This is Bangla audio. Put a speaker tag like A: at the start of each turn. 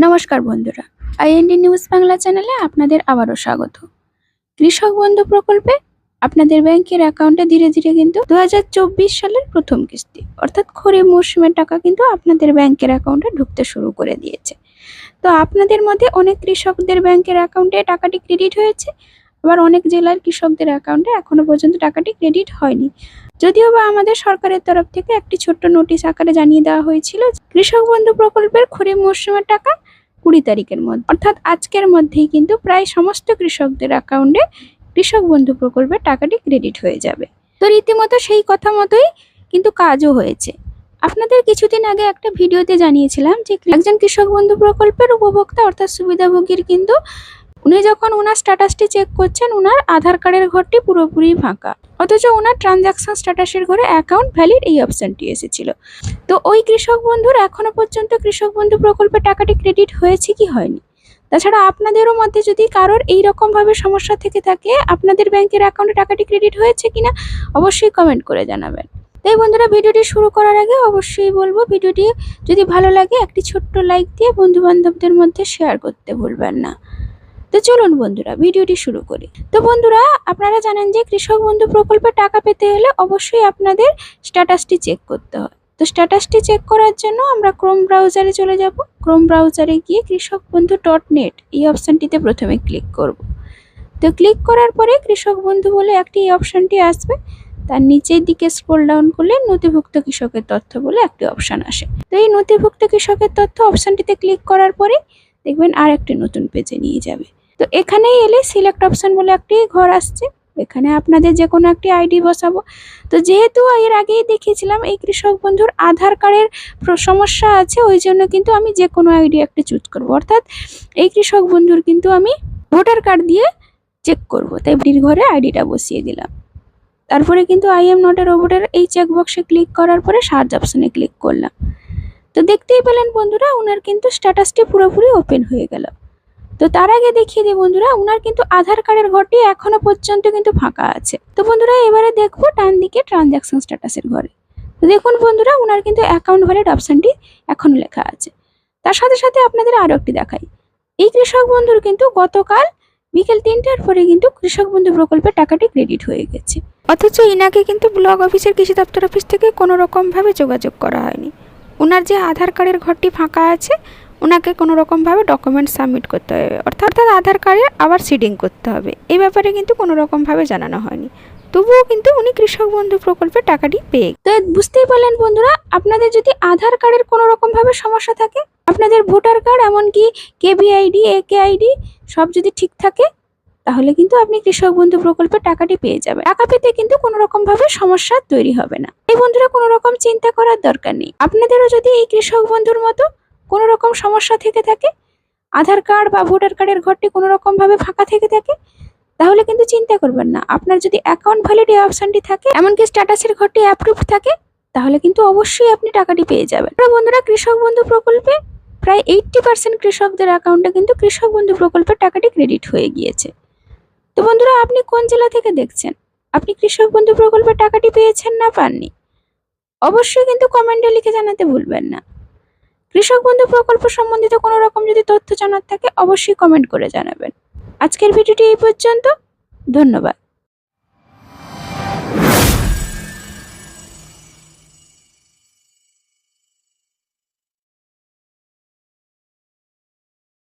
A: নমস্কার বন্ধুরা, আইএনডি নিউজ বাংলা চ্যানেলে আপনাদের আবারও স্বাগত। কৃষক বন্ধু প্রকল্পে আপনাদের ব্যাংকের অ্যাকাউন্টে ধীরে ধীরে কিন্তু 2024 সালের প্রথম কিস্তি অর্থাৎ খরিফ মৌসুমের টাকা কিন্তু আপনাদের ব্যাংকের অ্যাকাউন্টে ঢুকতে শুরু করে দিয়েছে। তো আপনাদের মধ্যে অনেক কৃষকদের ব্যাংকের অ্যাকাউন্টে টাকাটি ক্রেডিট হয়েছে, আবার অনেক জেলার কৃষকদের অ্যাকাউন্টে এখনো পর্যন্ত টাকাটি ক্রেডিট হয়নি। যদিও বা আমাদের সরকারের তরফ থেকে একটি ছোট্ট নোটিশ আকারে জানিয়ে দেওয়া হয়েছিল কৃষক বন্ধু প্রকল্পের খরিফ মৌসুমের টাকা 20 তারিখের মধ্যে অর্থাৎ আজকের মধ্যেই কিন্তু প্রায় সমস্ত কৃষকদের অ্যাকাউন্টে কৃষক বন্ধু প্রকল্পের টাকাটি ক্রেডিট হয়ে যাবে। তো রীতিমতো সেই কথা মতোই কিন্তু কাজও হয়েছে। আপনাদের কিছুদিন আগে একটা ভিডিওতে জানিয়েছিলাম যে একজন কৃষক বন্ধু প্রকল্পের উপভোক্তা অর্থাৎ সুবিধাভোগীর কিন্তু উনি যখন ওনার স্ট্যাটাসটি চেক করছেন ওনার আধার কার্ডের ঘরটি পুরোপুরি ফাঁকা, অথচ ওনার ট্রানজাকশন স্ট্যাটাসের ঘরে অ্যাকাউন্ট ভ্যালিড এই অপশনটি এসেছিল। তো ওই কৃষক বন্ধুর এখনো পর্যন্ত কৃষক বন্ধু প্রকল্পের টাকাটি ক্রেডিট হয়েছে কি হয়নি। তাছাড়া আপনাদেরও মধ্যে যদি কারোর এই রকম ভাবে সমস্যা থেকে থাকে আপনাদের ব্যাংকের অ্যাকাউন্টে টাকাটি ক্রেডিট হয়েছে কিনা অবশ্যই কমেন্ট করে জানাবেন। তাই বন্ধুরা, ভিডিওটি শুরু করার আগে অবশ্যই বলবো ভিডিওটি যদি ভালো লাগে একটি ছোট্ট লাইক দিয়ে বন্ধু বান্ধবদের মধ্যে শেয়ার করতে ভুলবেন না। তো চলুন বন্ধুরা ভিডিওটি শুরু করি। তো বন্ধুরা, আপনারা জানেন যে কৃষক বন্ধু প্রকল্পে টাকা পেতে হলে অবশ্যই আপনাদের স্ট্যাটাসটি চেক করতে হয়। তো স্ট্যাটাসটি চেক করার জন্য আমরা ক্রোম ব্রাউজারে চলে যাব। ক্রোম ব্রাউজারে গিয়ে কৃষক বন্ধু .net এই অপশনটিতে প্রথমে ক্লিক করব। তো ক্লিক করার পরে কৃষক বন্ধু বলে একটি এই অপশনটি আসবে, তার নিচের দিকে স্ক্রল ডাউন করলে নথিভুক্ত কৃষকের তথ্য বলে একটি অপশন আসে। তো এই নথিভুক্ত কৃষকের তথ্য অপশনটিতে ক্লিক করার পরে দেখবেন আর একটি নতুন পেজে নিয়ে যাবে। তো এখানে এলে সিলেক্ট অপশন বলে একটি ঘর আসছে, এখানে আপনাদের যে কোনো একটি আইডি বসাবো। তো যেহেতু এর আগেই দেখিয়েছিলাম এই কৃষক বন্ধুর আধার কার্ডের সমস্যা আছে, ওই জন্য কিন্তু আমি যে কোনো আইডি একটা চুজ করব। অর্থাৎ এই কৃষক বন্ধুর কিন্তু আমি ভোটার কার্ড দিয়ে চেক করব, তাই ঘরে আইডিটা বসিয়ে দিলাম। তারপরে কিন্তু আই এম নট এ রোবটের এই চেকবক্সে ক্লিক করার পরে সার্চ অপশনে ক্লিক করলাম। তো দেখতেই পেলেন বন্ধুরা ওনার কিন্তু স্ট্যাটাসটি পুরোপুরি ওপেন হয়ে গেল। তো তার আগে দেখিয়ে দিই বন্ধুরা ওনার কিন্তু আধার কার্ডের ঘরটি এখনো পর্যন্ত কিন্তু ফাঁকা আছে। তো বন্ধুরা এবারে দেখবো ডান দিকে ট্রানজাকশন স্ট্যাটাসের ঘরে। তো দেখুন বন্ধুরা ওনার কিন্তু অ্যাকাউন্ট ভ্যালিড অপশনটি এখনো লেখা আছে। তার সাথে সাথে আপনাদের আরো একটি দেখাই, এই কৃষক বন্ধুর কিন্তু গতকাল বিকেল 3টার পরে কিন্তু কৃষক বন্ধু প্রকল্পের টাকাটি ক্রেডিট হয়ে গেছে, অথচ ইনাকে কিন্তু ব্লক অফিসের কৃষি দপ্তর অফিস থেকে কোনো রকম ভাবে যোগাযোগ করা হয়নি। ওনার যে আধার কার্ডের ঘরটি ফাঁকা আছে ওনাকে কোনো রকমভাবে ডকুমেন্ট সাবমিট করতে হবে, অর্থাৎ আধার কার্ডে আবার সিডিং করতে হবে। এই ব্যাপারে কিন্তু কোনো রকমভাবে জানানো হয়নি, তবুও কিন্তু উনি কৃষক বন্ধু প্রকল্পের টাকাটি পেয়ে। তো বুঝতেই পারলেন বন্ধুরা, আপনাদের যদি আধার কার্ডের কোনো রকমভাবে সমস্যা থাকে, আপনাদের ভোটার কার্ড এমনকি কেবিআইডি একেআইডি সব যদি ঠিক থাকে তাহলে কিন্তু আপনি কৃষক বন্ধু প্রকল্পের টাকাটি পেয়ে যাবেন। টাকা পেতে কিন্তু কোনো রকমভাবে সমস্যা তৈরি হবে না। এই বন্ধুরা কোনো রকম চিন্তা করার দরকার নেই। আপনাদেরও যদি এই কৃষক বন্ধুর মতো কোনো রকম সমস্যা থেকে থাকে, আধার কার্ড বা ভোটার কার্ডের ঘরটি কোনো রকম ভাবে ফাঁকা থেকে থাকে, তাহলে কিন্তু চিন্তা করবেন না। আপনার যদি অ্যাকাউন্ট ভ্যালিড এই অপশনটি থাকে এমনকি স্ট্যাটাসের ঘরটি অ্যাপ্রুভ থাকে তাহলে কিন্তু অবশ্যই আপনি টাকাটি পেয়ে যাবেন। বন্ধুরা কৃষক বন্ধু প্রকল্পে প্রায় 80% কৃষকদের অ্যাকাউন্টে কিন্তু কৃষক বন্ধু প্রকল্পের টাকাটি ক্রেডিট হয়ে গিয়েছে। তো বন্ধুরা আপনি কোন জেলা থেকে দেখছেন, আপনি কৃষক বন্ধু প্রকল্পের টাকাটি পেয়েছেন না পাননি অবশ্যই কিন্তু কমেন্টে লিখে জানাতে ভুলবেন না। কৃষক বন্ধু প্রকল্প সম্বন্ধিত কোনো রকম যদি তথ্য জানার থাকে অবশ্যই কমেন্ট করে জানাবেন। আজকের ভিডিওটি এই পর্যন্ত, ধন্যবাদ।